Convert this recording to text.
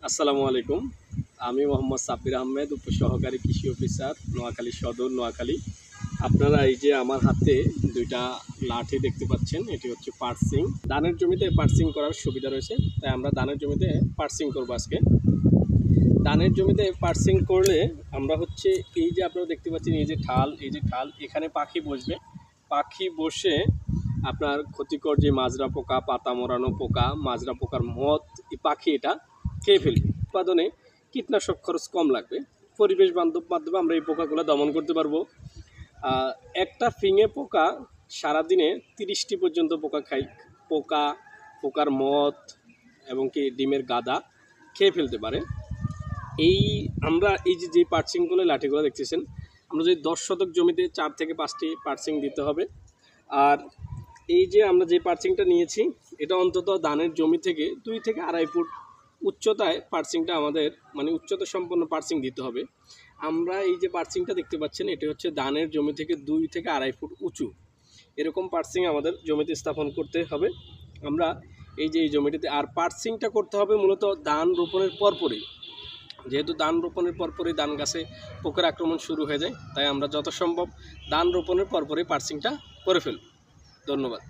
আসসালামু আলাইকুম। আমি মোহাম্মদ সাব্বির আহমেদ, উপসহকারী কৃষি অফিসার, নোয়াখালী সদর, নোয়াখালী। আপনারা এই যে আমার হাতে দুইটা লাঠি দেখতে পাচ্ছেন, এটি হচ্ছে পার্সিং। ধানের জমিতে পার্সিং করার সুবিধা রয়েছে, তাই আমরা ধানের জমিতে পার্সিং করবো আজকে। ধানের জমিতে পার্সিং করলে আমরা হচ্ছে এই যে আপনারা দেখতে পাচ্ছেন এই যে ঠাল, এখানে পাখি বসবে। পাখি বসে আপনার ক্ষতিকর যে মাজরা পোকা, পাতা মোড়ানো পোকা, মাজরা পোকার মদ, এই পাখি এটা খেয়ে ফেলবে। উৎপাদনে কীটনাশক খরচ কম লাগবে। পরিবেশ বান্ধব মাধ্যমে আমরা এই পোকাগুলো দমন করতে পারবো। একটা ফিঙে পোকা সারাদিনে 30টি পর্যন্ত পোকা খায়। পোকার মদ এবং কি ডিমের গাদা খেয়ে ফেলতে পারে। আমরা এই যে পার্সিংগুলো লাঠিগুলো দেখতেছেন, আমরা যদি 10 শতক জমিতে 4 থেকে 5টি পার্সিং দিতে হবে। আর এই যে আমরা যে পার্সিংটা নিয়েছি, এটা অন্তত ধানের জমি থেকে 2 থেকে 2.5 ফুট উচ্চতায় পার্সিংটা আমাদের উচ্চতা সম্পন্ন পার্সিং দিতে হবে। আমরা এই যে পার্সিংটা দেখতে পাচ্ছেন, এটি হচ্ছে ধানের জমি থেকে 2 থেকে 2.5 ফুট উঁচু। এরকম পার্সিং আমাদের জমিতে স্থাপন করতে হবে। আমরা এই যে এই জমিটিতে আর পার্সিংটা করতে হবে মূলত ধান রোপণের পরপরই। যেহেতু ধান রোপণের পরপরই ধান গাছে পোকার আক্রমণ শুরু হয়ে যায়, তাই আমরা যত সম্ভব ধান রোপণের পরপরই পার্সিংটা করে ফেলব। ধন্যবাদ।